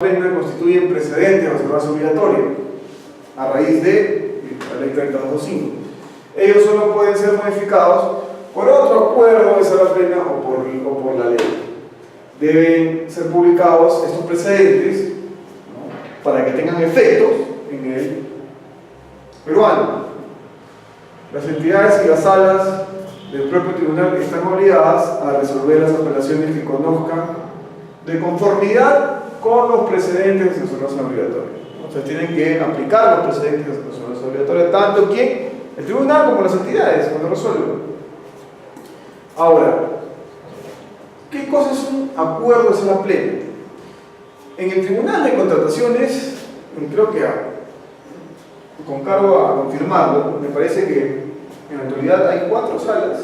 pena constituyen precedentes de observancia obligatoria a raíz de la ley 3225. Ellos solo pueden ser modificados por otro acuerdo de sala plena o por la ley. Deben ser publicados estos precedentes, ¿no?, para que tengan efectos en el peruano. Las entidades y las salas del propio tribunal están obligadas a resolver las apelaciones que conozcan de conformidad con los precedentes de observancia obligatoria. O sea, tienen que aplicar los precedentes de observancia obligatoria, tanto quien, el tribunal, como las entidades, cuando resuelven. Ahora, ¿qué cosa es un acuerdo de sala plena? En el tribunal de contrataciones, creo que con cargo a confirmarlo, me parece que en la actualidad hay cuatro salas,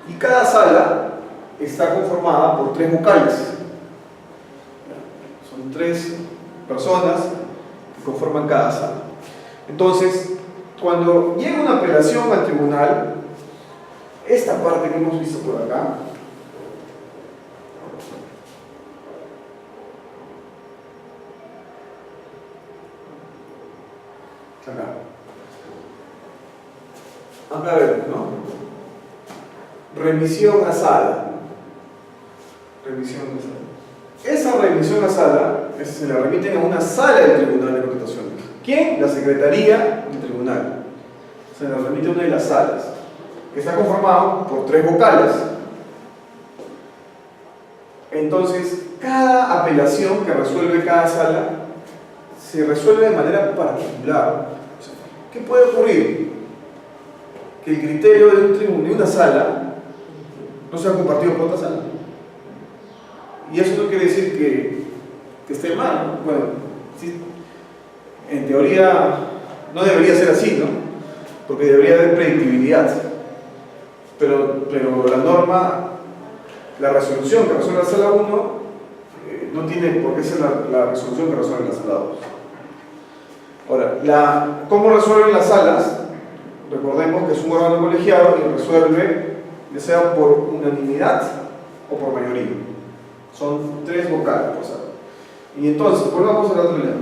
y cada sala está conformada por 3 vocales. Son 3 personas que conforman cada sala. Entonces, cuando llega una apelación al tribunal, esta parte que hemos visto por acá, acá vemos, ¿no? Remisión a sala. Esa remisión a sala se la remiten a una sala del tribunal de contrataciones. ¿Quién? La secretaría del tribunal. Se la remite a una de las salas, que está conformado por 3 vocales. Entonces, cada apelación que resuelve cada sala se resuelve de manera particular. O sea, ¿qué puede ocurrir? Que el criterio de un tribunal, de una sala, no sea compartido por otra sala. Y eso no quiere decir que esté mal, ¿no? Bueno, sí, en teoría no debería ser así, ¿no? Porque debería haber predictibilidad. Pero la norma, la resolución que resuelve la sala 1, no tiene por qué ser la resolución que resuelve la sala 2. Ahora, ¿cómo resuelven las salas? Recordemos que es un órgano colegiado y resuelve, ya sea por unanimidad o por mayoría. Son 3 vocales por sala. Y entonces, volvamos al otro lado.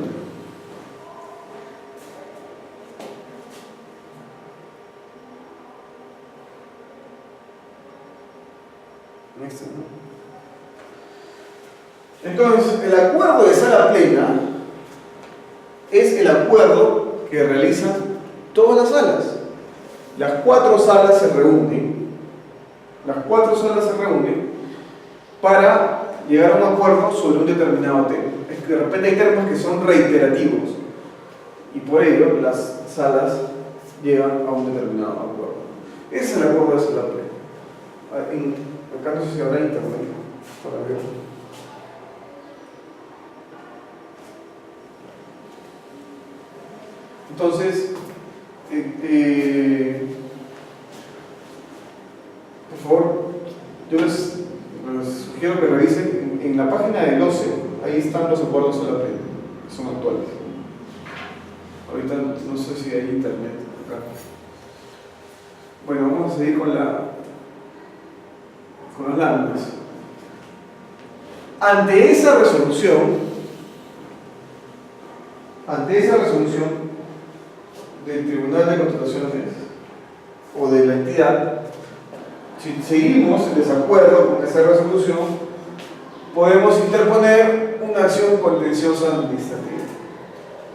Entonces, el acuerdo de sala plena es el acuerdo que realizan todas las salas. Las 4 salas se reúnen. Para llegar a un acuerdo sobre un determinado tema. Es que de repente hay temas que son reiterativos y por ello las salas llegan a un determinado acuerdo. Ese es el acuerdo de sala plena. Acá no sé si habrá internet para ver. Entonces, por favor, yo les sugiero que revisen en la página del OCE, ahí están los acuerdos de la plena, que son actuales. Ahorita no sé si hay internet acá. Bueno, vamos a seguir con las láminas. Ante esa resolución del Tribunal de Contrataciones o de la entidad, si seguimos en desacuerdo con esa resolución, podemos interponer una acción contenciosa administrativa.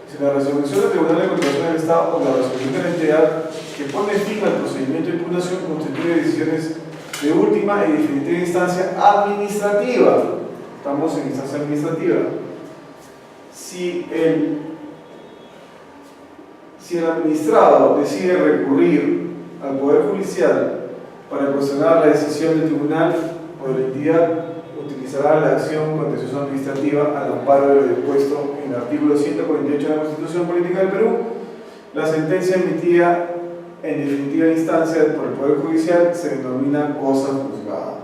Si la resolución del Tribunal de Contrataciones del Estado o la resolución de la entidad que pone fin al procedimiento de impugnación constituye decisiones de última y definitiva instancia administrativa. Estamos en instancia administrativa. Si el administrado decide recurrir al Poder Judicial para cuestionar la decisión del tribunal o de la entidad, utilizará la acción contenciosa administrativa al amparo de lo dispuesto en el artículo 148 de la Constitución Política del Perú. La sentencia emitida en definitiva instancia por el Poder Judicial se denomina cosa juzgada.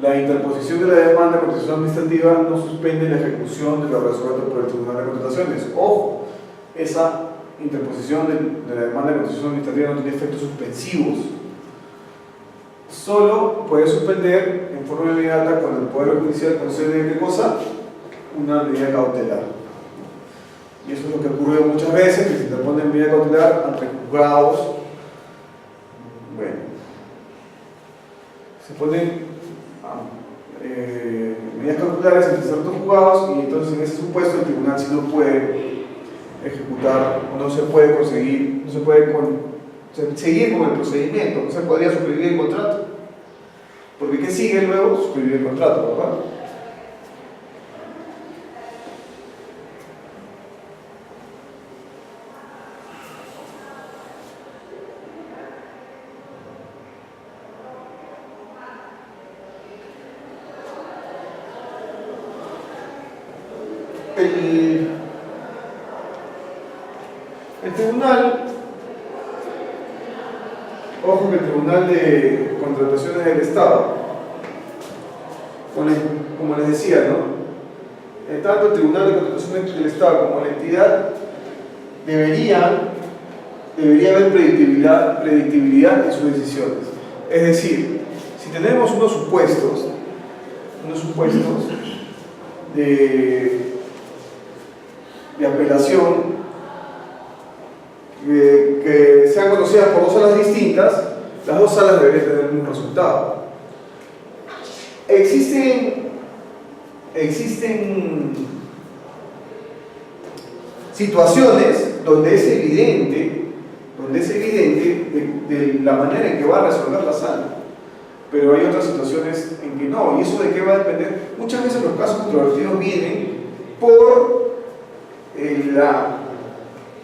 La interposición de la demanda contenciosa administrativa no suspende la ejecución de lo resuelto por el Tribunal de Contrataciones. Ojo, esa interposición de la demanda contenciosa administrativa no tiene efectos suspensivos. solo puede suspender en forma inmediata cuando el Poder Judicial concede ¿qué cosa? Una medida cautelar. Y eso es lo que ocurre muchas veces, que se interpone medida cautelar ante juzgados. Bueno, se ponen medidas cautelares ante ciertos juzgados y entonces en ese supuesto el tribunal sí no puede ejecutar, no se puede conseguir, no se puede seguir con el procedimiento, no se podría suscribir el contrato. Porque ¿qué sigue luego? Suscribir el contrato, ¿verdad? El tribunal, ojo que el Tribunal de Contrataciones del Estado, como les decía, ¿no? Tanto el Tribunal de Contrataciones del Estado como la entidad debería haber predictibilidad en sus decisiones. Es decir, si tenemos unos supuestos de apelación que sean conocidas por dos salas distintas, las dos salas deberían tener el mismo resultado. Existen situaciones donde es evidente de la manera en que va a resolver la sala, pero hay otras situaciones en que no, y eso de qué va a depender. Muchas veces los casos controvertidos vienen por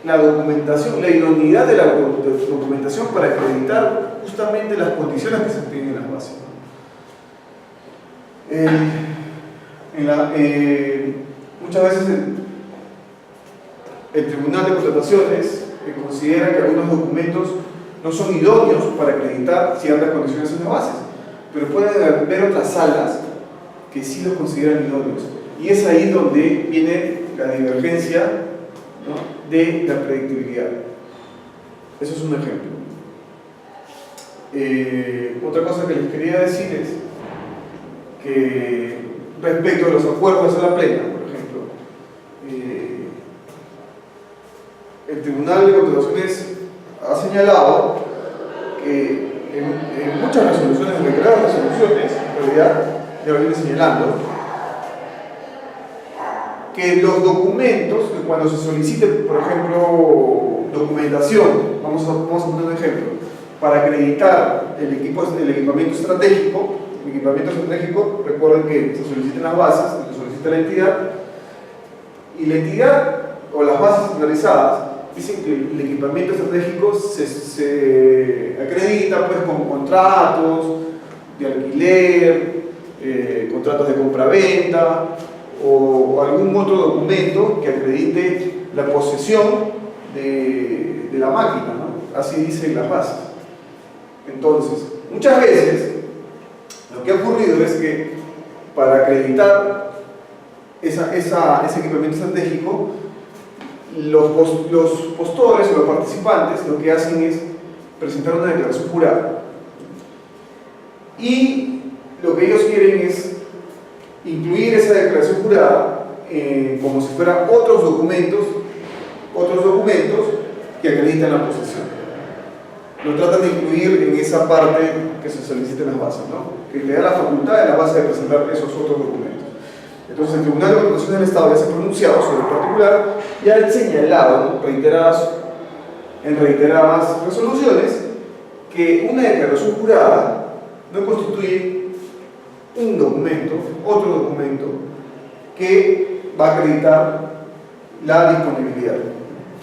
la documentación, la idoneidad de la documentación para acreditar justamente las condiciones que se piden en las bases. Muchas veces el Tribunal de Contrataciones considera que algunos documentos no son idóneos para acreditar ciertas condiciones en las bases, pero puede haber otras salas que sí los consideran idóneos, y es ahí donde viene la divergencia, ¿no?, de la predictibilidad. Eso es un ejemplo. Otra cosa que les quería decir es que respecto a los acuerdos a la plena, por ejemplo, el Tribunal de Contrataciones ha señalado que en muchas resoluciones, en reiteradas resoluciones, en realidad ya lo viene señalando, que los documentos, que cuando se solicite, por ejemplo, documentación, vamos a poner un ejemplo, para acreditar el equipamiento estratégico, recuerden que se soliciten las bases, se solicita la entidad, y la entidad o las bases centralizadas dicen que el equipamiento estratégico se acredita pues con contratos de alquiler, contratos de compra-venta, o algún otro documento que acredite la posesión de la máquina, ¿no? Así dicen las bases. Entonces, muchas veces lo que ha ocurrido es que para acreditar ese equipamiento estratégico, los postores o los participantes lo que hacen es presentar una declaración jurada, y lo que ellos quieren es incluir esa declaración jurada como si fueran otros documentos que acreditan la posesión. Lo tratan de incluir en esa parte que se solicita en las bases, ¿no?, que le da la facultad de la base de presentar esos otros documentos. Entonces el Tribunal de Contrataciones del Estado ya se ha pronunciado sobre el particular y ha señalado, ¿no?, en reiteradas resoluciones, que una declaración jurada no constituye un documento, otro documento, que va a acreditar la disponibilidad,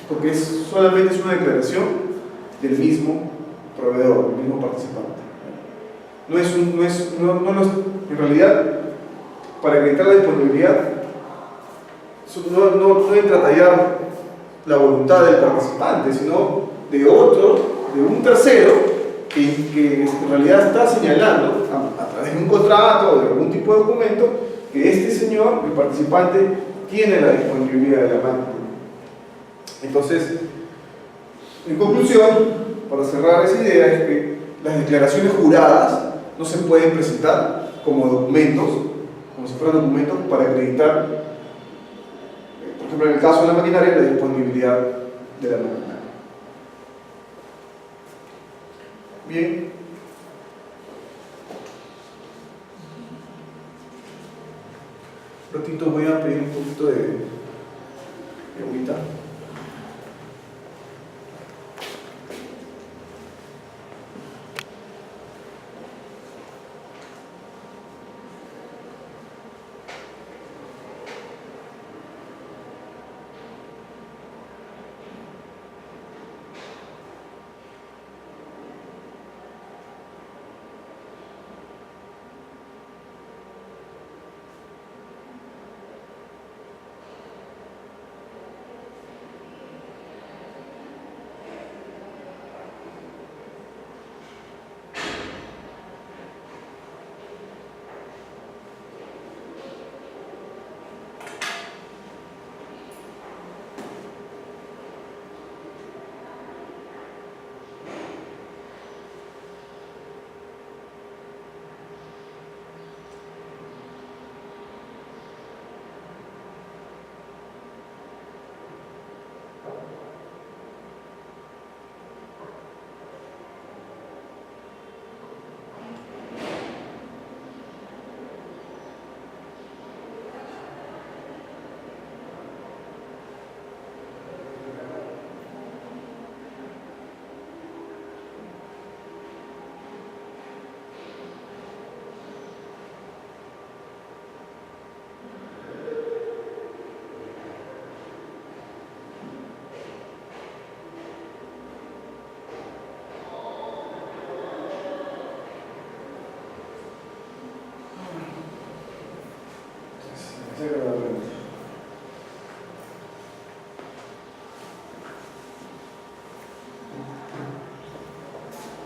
porque solamente es una declaración del mismo proveedor, del mismo participante. En realidad, para acreditar la disponibilidad, no entra a tallar la voluntad del participante, sino de un tercero, que en realidad está señalando a través de un contrato o de algún tipo de documento que este señor, el participante, tiene la disponibilidad de la máquina. Entonces, en conclusión, para cerrar esa idea, es que las declaraciones juradas no se pueden presentar como documentos, como si fueran documentos para acreditar, por ejemplo, en el caso de la maquinaria, la disponibilidad de la maquinaria. Bien. Un ratito voy a pedir un poquito de agüita.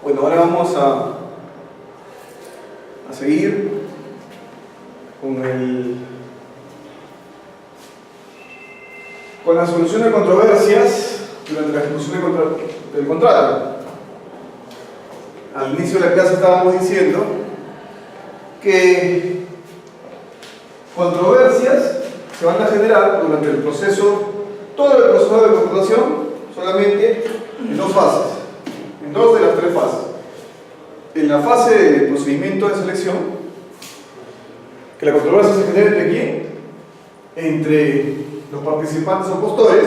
Bueno, ahora vamos a seguir con la solución de controversias durante la ejecución del contrato. Al inicio de la clase estábamos diciendo que controversias se van a generar durante el proceso, todo el proceso de contratación, solamente en dos fases, en dos de las tres fases. En la fase de procedimiento de selección, que la controversia se genera entre quién, entre los participantes opostores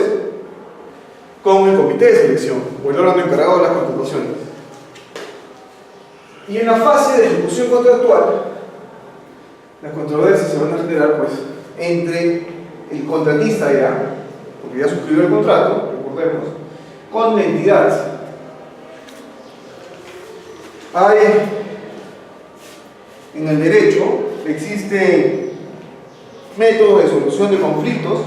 con el comité de selección o el órgano encargado de las contrataciones. Y en la fase de ejecución contractual, las controversias se van a generar pues entre el contratista ya, porque ya suscribió el contrato, recordemos, con la entidad. En el derecho existe métodos de solución de conflictos,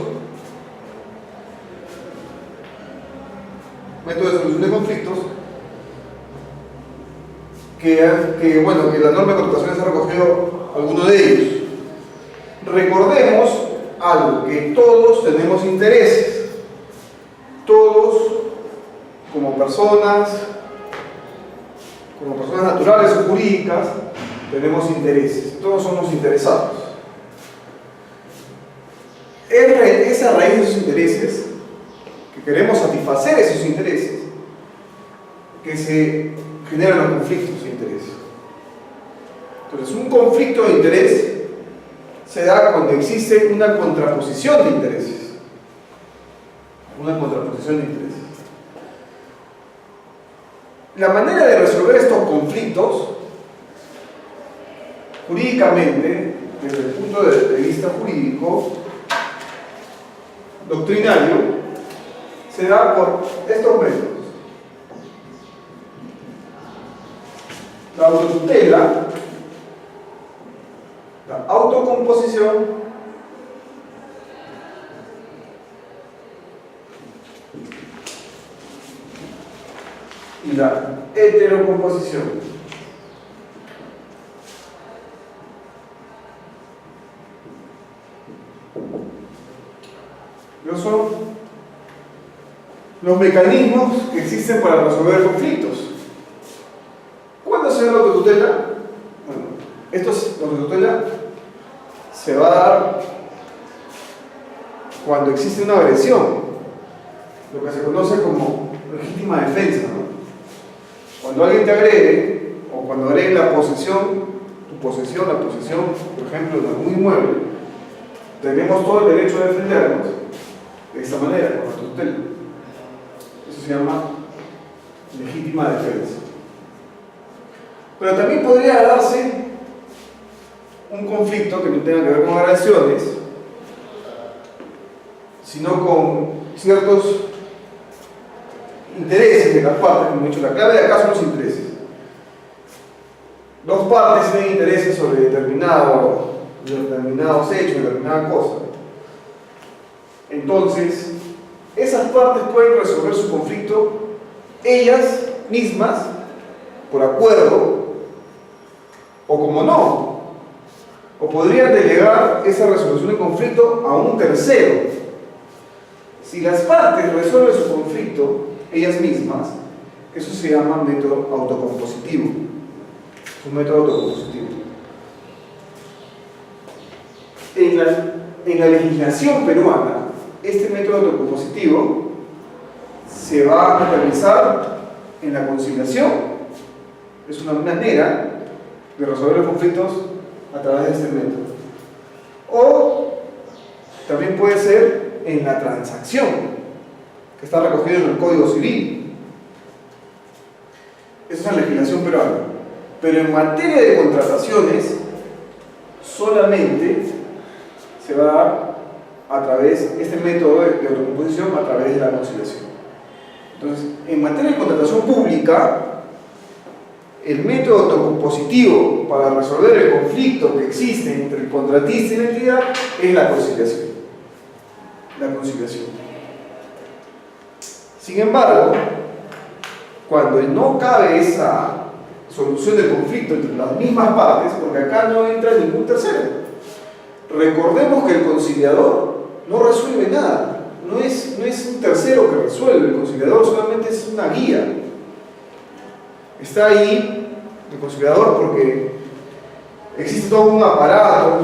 que la norma de contrataciones ha recogido algunos de ellos. Recordemos algo, que todos tenemos intereses, todos como personas naturales o jurídicas tenemos intereses, todos somos interesados. Es a raíz de esos intereses, que queremos satisfacer esos intereses, que se generan los conflictos de interés. Entonces, un conflicto de interés se da cuando existe una contraposición de intereses. Una contraposición de intereses. La manera de resolver estos conflictos, jurídicamente, desde el punto de vista jurídico, doctrinario, se da por estos métodos. La autotutela, la autocomposición y la heterocomposición. Esos son los mecanismos que existen para resolver conflictos. ¿Cuándo se da la autotutela? Bueno, cuando existe una agresión, lo que se conoce como legítima defensa, ¿no? Cuando alguien te agrede, o cuando agrede la posesión, tu posesión, la posesión, por ejemplo, de algún inmueble, tenemos todo el derecho a defendernos de esta manera, con la tutela. Eso se llama legítima defensa. Pero también podría darse un conflicto que no tenga que ver con agresiones, sino con ciertos intereses de las partes, como he dicho. La clave de acá son los intereses. Dos partes tienen intereses sobre determinados hechos, determinada cosa. Entonces, esas partes pueden resolver su conflicto ellas mismas, por acuerdo, o como no. O podrían delegar esa resolución de conflicto a un tercero. Si las partes resuelven su conflicto ellas mismas, eso se llama método autocompositivo. Es un método autocompositivo. En la legislación peruana, este método autocompositivo se va a materializar en la conciliación. Es una manera de resolver los conflictos a través de este método. O también puede ser en la transacción, que está recogido en el Código Civil. Esa es la legislación peruana. Pero en materia de contrataciones, solamente se va a dar a través de este método de autocomposición, a través de la conciliación. Entonces, en materia de contratación pública, el método autocompositivo para resolver el conflicto que existe entre el contratista y la entidad es la conciliación. La conciliación. Sin embargo, cuando no cabe esa solución del conflicto entre las mismas partes, porque acá no entra ningún tercero. Recordemos que el conciliador no resuelve nada, no es un tercero que resuelve, el conciliador solamente es una guía. Está ahí el conciliador porque existe todo un aparato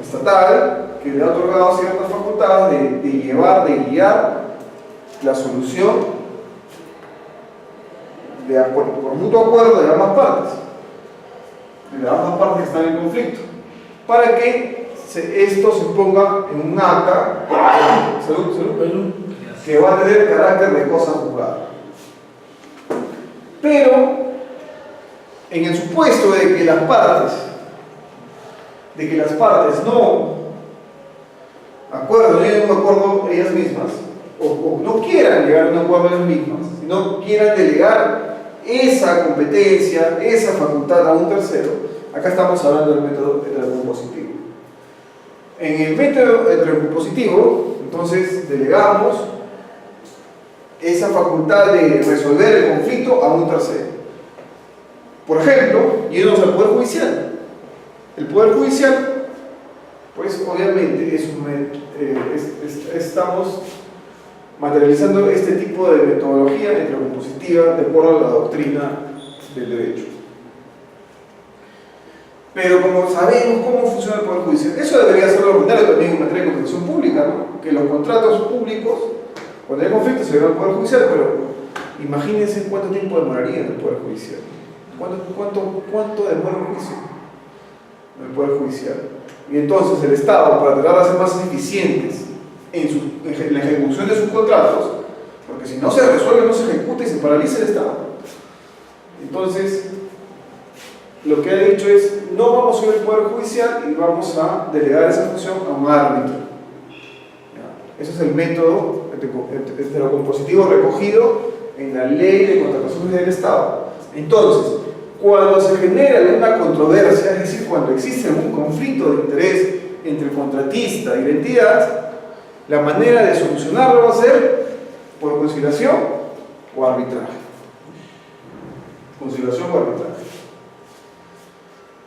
estatal que le ha otorgado ciertas facultades de llevar, de guiar la solución por mutuo acuerdo de ambas partes, que están en conflicto, para que esto se ponga en un acta que va a tener carácter de cosa juzgada. Pero en el supuesto de que las partes no acuerden, lleguen a un acuerdo ellas mismas, o no quieran llegar a un acuerdo ellas mismas, sino quieran delegar esa competencia, esa facultad a un tercero, acá estamos hablando del método heterocompositivo. En el método heterocompositivo, entonces, delegamos esa facultad de resolver el conflicto a un tercero. Por ejemplo, yéndonos al Poder Judicial. El Poder Judicial, pues obviamente, estamos materializando este tipo de metodología heterocompositiva de acuerdo a la doctrina del derecho. Pero como sabemos cómo funciona el Poder Judicial, eso debería ser lo ordinario también en materia de contratación pública, ¿no? Que los contratos públicos, cuando hay conflicto, se llevan al Poder Judicial, pero imagínense cuánto tiempo demoraría en el Poder Judicial. ¿Cuánto demora un juicio en el Poder Judicial? Y entonces el Estado, para tratar de ser más eficientes en la ejecución de sus contratos, porque si no se resuelve, no se ejecuta y se paraliza el Estado. Entonces, lo que ha dicho es, no vamos a ir al Poder Judicial y vamos a delegar esa función a un árbitro. Ese es el método heterocompositivo recogido en la Ley de Contrataciones del Estado. Entonces, cuando se genera una controversia, es decir, cuando existe un conflicto de interés entre el contratista y la entidad, la manera de solucionarlo va a ser por conciliación o arbitraje. Conciliación o arbitraje.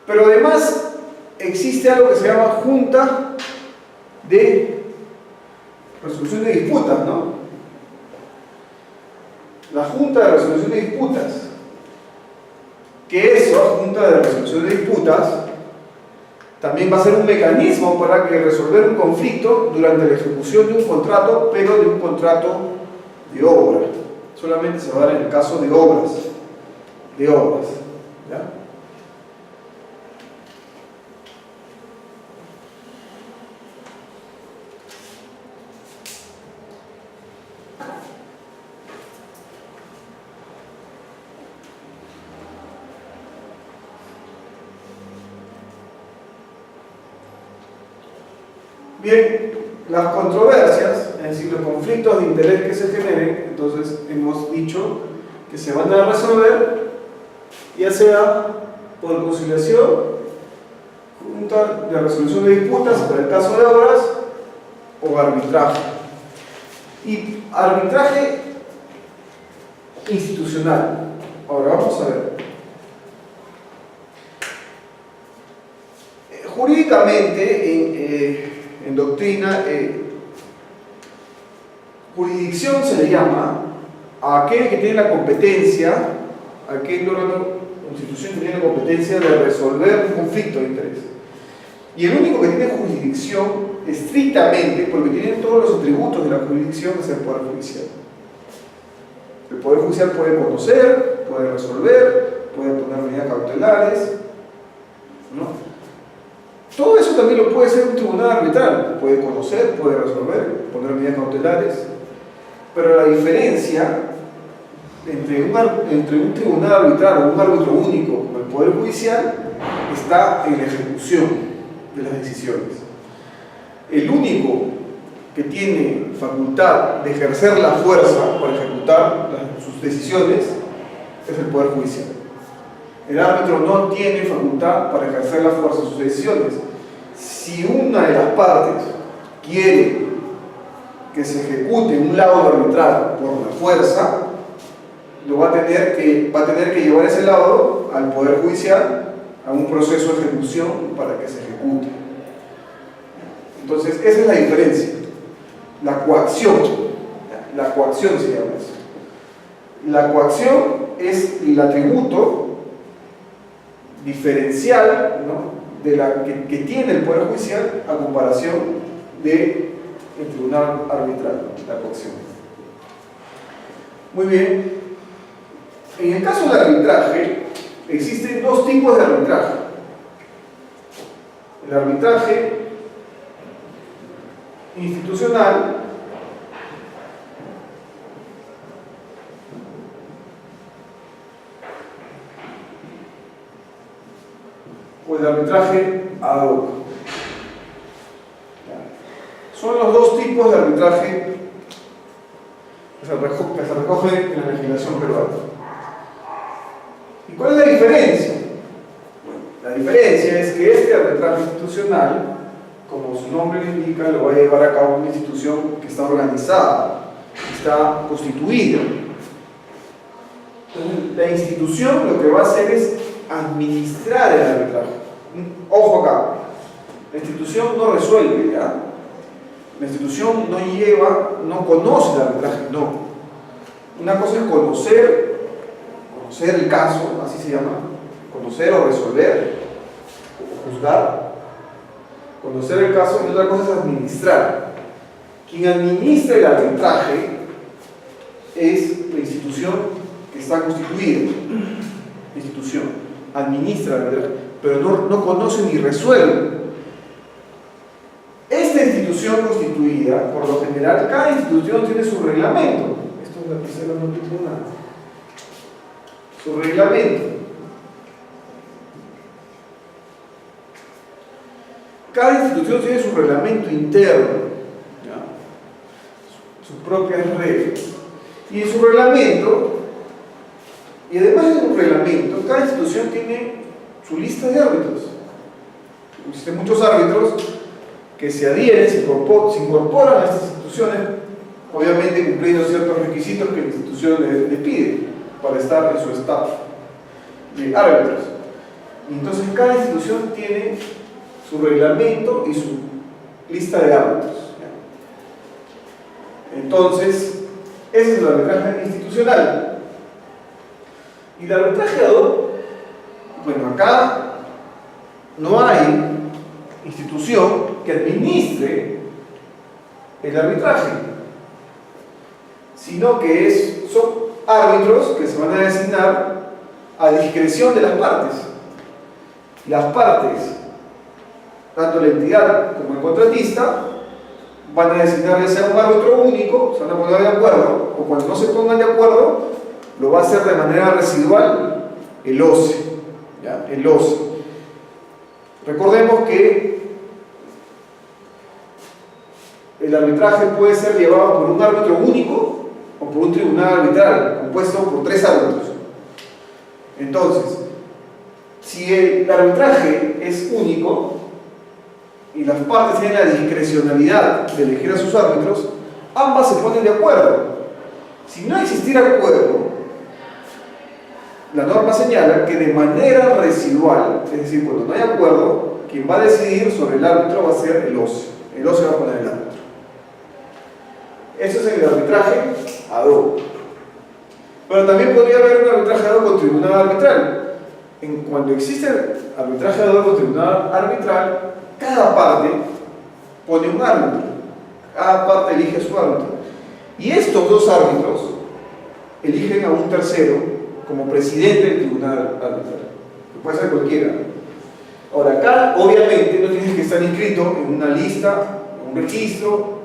Pero además existe algo que se llama Junta de Resolución de Disputas, ¿no? La Junta de Resolución de Disputas. Que esa Junta de Resolución de Disputas También va a ser un mecanismo para que resolver un conflicto durante la ejecución de un contrato, pero de un contrato de obra. Solamente se va a dar en el caso de obras. ¿Ya? Bien, las controversias, es decir, los conflictos de interés que se generen, entonces hemos dicho que se van a resolver ya sea por conciliación, junta de resolución de disputas para el caso de obras o arbitraje. Y arbitraje institucional. Ahora vamos a ver. Jurídicamente, en doctrina, jurisdicción se le llama a aquel que tiene la competencia, aquel órgano o institución que tiene la competencia de resolver un conflicto de interés. Y el único que tiene jurisdicción estrictamente, porque tiene todos los atributos de la jurisdicción, es el Poder Judicial. El Poder Judicial puede conocer, puede resolver, puede poner medidas cautelares, ¿no? Todo eso también lo puede hacer un tribunal arbitral, puede conocer, puede resolver, poner medidas cautelares, pero la diferencia entre un tribunal arbitral o un árbitro único como el Poder Judicial está en la ejecución de las decisiones. El único que tiene facultad de ejercer la fuerza para ejecutar sus decisiones es el Poder Judicial. El árbitro no tiene facultad para ejercer la fuerza de sus decisiones. Si una de las partes quiere que se ejecute un laudo arbitral por la fuerza, va a tener que llevar ese laudo al Poder Judicial a un proceso de ejecución para que se ejecute. Entonces, esa es la diferencia. La coacción se llama eso. La coacción es el atributo diferencial, ¿no?, que tiene el Poder Judicial a comparación del tribunal arbitral, la coacción. Muy bien. En el caso del arbitraje, existen dos tipos de arbitraje. El arbitraje institucional o el arbitraje ad hoc. Son los dos tipos de arbitraje que se recogen en la legislación peruana. ¿Y cuál es la diferencia? Bueno, la diferencia es que este arbitraje institucional, como su nombre lo indica, lo va a llevar a cabo una institución que está organizada, que está constituida. Entonces, la institución lo que va a hacer es administrar el arbitraje. Ojo acá, la institución no resuelve, ¿ya? La institución no conoce el arbitraje, no. Una cosa es conocer el caso, así se llama, conocer o resolver, o juzgar, conocer el caso, y otra cosa es administrar. Quien administra el arbitraje es la institución que está constituida. La institución administra el arbitraje, pero no conoce ni resuelve. Esta institución constituida, por lo general, cada institución tiene su reglamento. Esto es la tercera no tribunal. Su reglamento. Cada institución tiene su reglamento interno, ¿ya?, sus propias reglas. Y en su reglamento, y además de su reglamento, cada institución tiene su lista de árbitros. Existen muchos árbitros que se adhieren, se incorporan a estas instituciones, obviamente cumpliendo ciertos requisitos que la institución les pide para estar en su staff de árbitros. Y entonces cada institución tiene su reglamento y su lista de árbitros. Entonces, ese es el arbitraje institucional. Y el arbitraje ad hoc, bueno, acá no hay institución que administre el arbitraje, sino que son árbitros que se van a designar a discreción de las partes. Las partes, tanto la entidad como el contratista, van a designar ya sea un árbitro único, se van a poner de acuerdo, o cuando no se pongan de acuerdo, lo va a hacer de manera residual el OCE. ¿Ya? El OCE. Recordemos que el arbitraje puede ser llevado por un árbitro único o por un tribunal arbitral compuesto por 3 árbitros. Entonces, si el arbitraje es único y las partes tienen la discrecionalidad de elegir a sus árbitros, ambas se ponen de acuerdo. Si no existiera acuerdo, la norma señala que de manera residual, es decir, cuando no hay acuerdo, quien va a decidir sobre el árbitro va a ser el OCE. El OCE va a poner el árbitro. Eso es el arbitraje ad hoc. Pero también podría haber un arbitraje ad hoc con tribunal arbitral. Cuando existe arbitraje ad hoc con tribunal arbitral, cada parte pone un árbitro. Cada parte elige a su árbitro. Y estos 2 árbitros eligen a un tercero como presidente del tribunal arbitral, que puede ser cualquiera. Ahora, acá obviamente no tienes que estar inscrito en una lista, en un registro,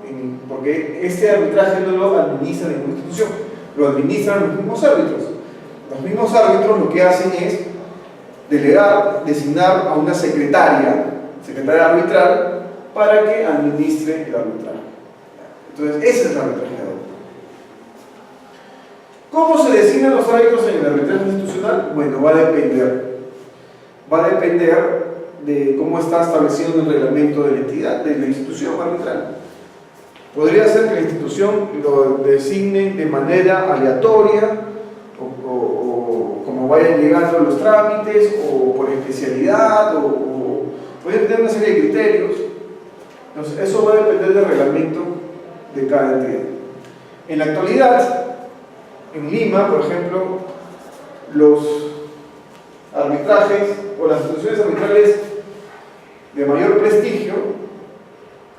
porque este arbitraje no lo administra ninguna institución, lo administran los mismos árbitros. Los mismos árbitros lo que hacen es delegar, designar a una secretaria arbitral, para que administre el arbitraje. Entonces, ese es el arbitraje ad hoc. ¿Cómo se designan los árbitros en el arbitraje institucional? Bueno, va a depender. Va a depender de cómo está establecido en el reglamento de la entidad, de la institución arbitral. Podría ser que la institución lo designe de manera aleatoria, o como vayan llegando los trámites, o por especialidad, o puede tener una serie de criterios. Entonces, eso va a depender del reglamento de cada entidad. En la actualidad, en Lima, por ejemplo, los arbitrajes o las instituciones arbitrales de mayor prestigio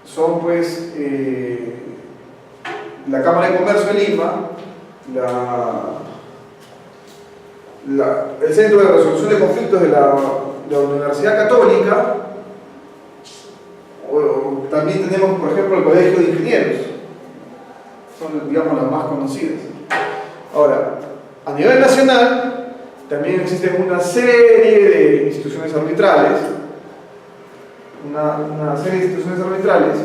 son pues la Cámara de Comercio de Lima, el Centro de Resolución de Conflictos de la Universidad Católica, o también tenemos, por ejemplo, el Colegio de Ingenieros. Son, digamos, las más conocidas. Ahora, a nivel nacional, también existen una serie de instituciones arbitrales, una serie de instituciones arbitrales.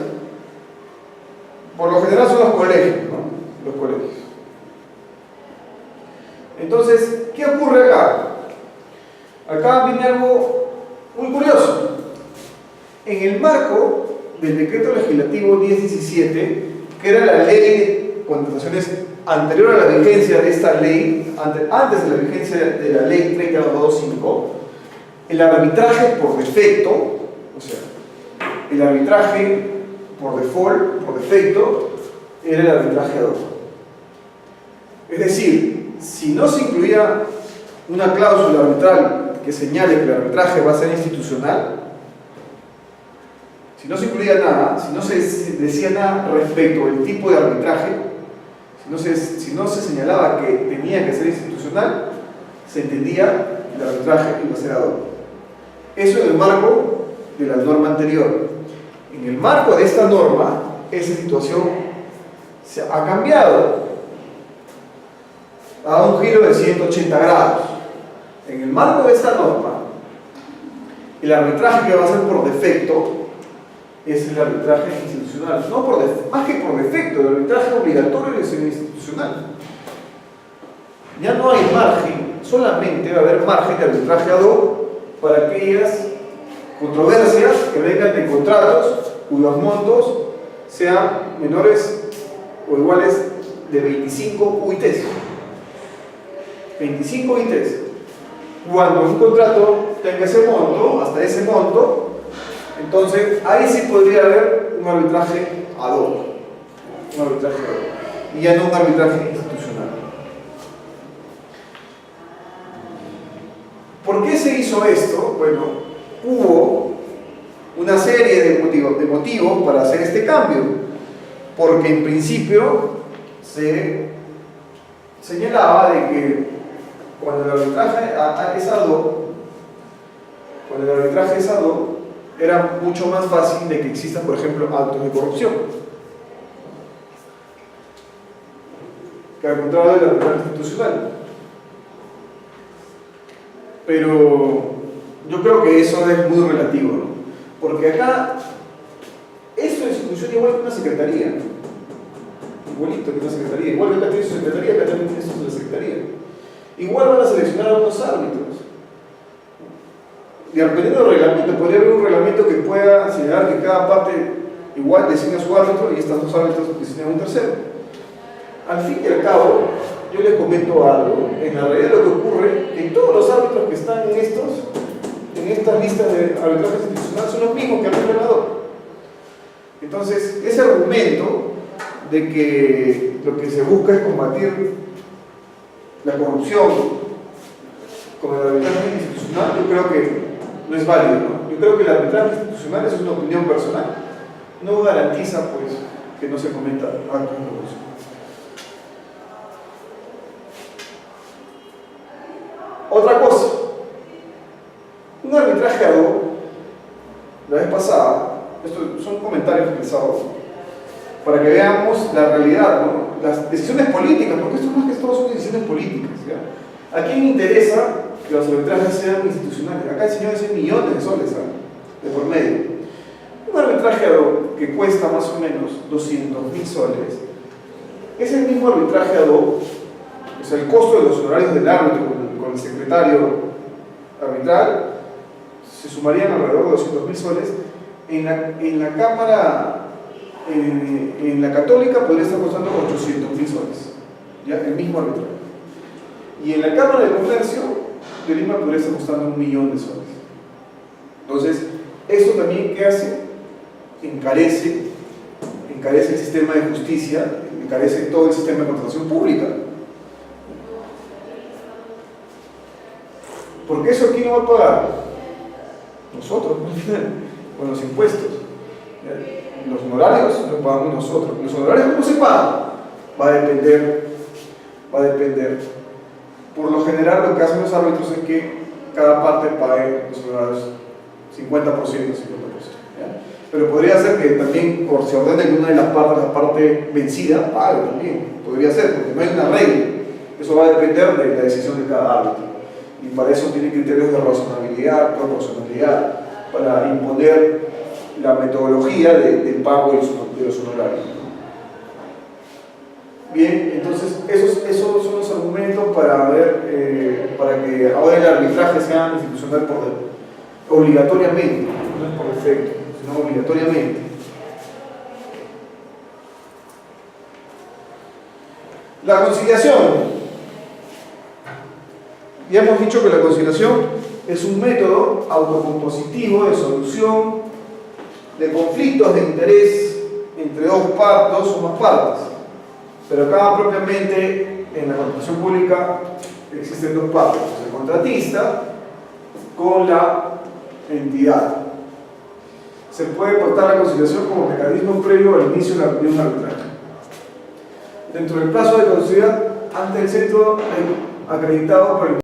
Por lo general son los colegios, ¿no? Los colegios. Entonces, ¿qué ocurre acá? Acá viene algo muy curioso. En el marco del decreto legislativo 1017, que era la ley de contrataciones anterior a la vigencia de esta ley, antes de la vigencia de la ley 30225, el arbitraje por defecto, o sea, el arbitraje por default, por defecto, era el arbitraje ad hoc. Es decir, si no se incluía una cláusula arbitral que señale que el arbitraje va a ser institucional, si no se incluía nada, si no se decía nada respecto al tipo de arbitraje, si no se señalaba que tenía que ser institucional, se entendía que el arbitraje iba a ser ad hoc. Eso en el marco de la norma anterior. En el marco de esta norma, esa situación se ha cambiado, ha dado un giro de 180 grados. En el marco de esta norma, el arbitraje que va a ser por defecto es el arbitraje institucional, más que por defecto, el arbitraje obligatorio es el institucional. Ya no hay margen, solamente va a haber margen de arbitraje ad hoc para aquellas controversias que vengan de contratos cuyos montos sean menores o iguales de 25 UITs. 25 UITs. Cuando un contrato tenga ese monto, hasta ese monto, entonces ahí sí podría haber un arbitraje ad hoc. Un arbitraje ad hoc. Y ya no un arbitraje institucional. ¿Por qué se hizo esto? Bueno, hubo una serie de motivos para hacer este cambio, porque en principio se señalaba de que cuando el arbitraje es ad hoc, era mucho más fácil de que existan, por ejemplo, actos de corrupción, que al contrario del arbitraje institucional. Pero yo creo que eso es muy relativo, ¿no? Porque acá es una institución igual que una secretaría, igualito que una secretaría, igual que acá tiene su secretaría, acá también tiene su secretaría. Igual van a seleccionar a unos árbitros. Y dependiendo del reglamento, podría haber un reglamento que pueda señalar que cada parte igual designa su árbitro y estos dos árbitros designan un tercero. Al fin y al cabo, yo les comento algo, en la realidad lo que ocurre es que todos los árbitros que están en estas listas de arbitrajes institucionales son los mismos que el entrenador. Entonces, ese argumento de que lo que se busca es combatir la corrupción con el arbitraje institucional, yo creo que no es válido, ¿no? Yo creo que el arbitraje institucional, eso es una opinión personal, no garantiza pues que no se cometa actos de corrupción. Otra cosa, un arbitraje ad hoc, la vez pasada, estos son comentarios pensados, para que veamos la realidad, ¿no? Las decisiones políticas, porque esto más que todo son decisiones políticas, ¿ya? ¿A quién interesa que los arbitrajes sean institucionales? Acá el señor dice millones de soles, ¿sabes? De por medio. Un arbitraje ad hoc que cuesta más o menos 200.000 soles, es el mismo arbitraje ad hoc, o sea, el costo de los honorarios del árbitro con el secretario arbitral, se sumarían alrededor de 200.000 soles. En la Cámara, en la Católica podría estar costando 800.000 soles, ¿ya? El mismo arbitraje. Y en la Cámara de Comercio de Lima podría estar costando 1.000.000 de soles. Entonces, eso también, ¿qué hace? Encarece el sistema de justicia, encarece todo el sistema de contratación pública. Porque eso, ¿quién lo va a pagar? Nosotros, con los impuestos. Los honorarios los pagamos nosotros. ¿Los honorarios cómo se pagan? Va a depender. Por lo general, lo que hacen los árbitros es que cada parte pague los honorarios 50%, 50%. ¿Ya? Pero podría ser que también, por si ordena que una de las partes, la parte vencida, pague también. Podría ser, porque no hay una regla. Eso va a depender de la decisión de cada árbitro. Y para eso tiene criterios de razonabilidad, proporcionalidad, para imponer la metodología del pago de los honorarios. Bien, entonces esos son los argumentos para que ahora el arbitraje sea institucional obligatoriamente, no es por defecto, sino obligatoriamente. La conciliación. Ya hemos dicho que la conciliación es un método autocompositivo de solución de conflictos de interés entre dos o más partes. Pero acá propiamente en la contratación pública existen dos partes, el contratista con la entidad. Se puede pactar la conciliación como mecanismo previo al inicio de un arbitraje. Dentro del plazo de caducidad ante el centro acreditado por el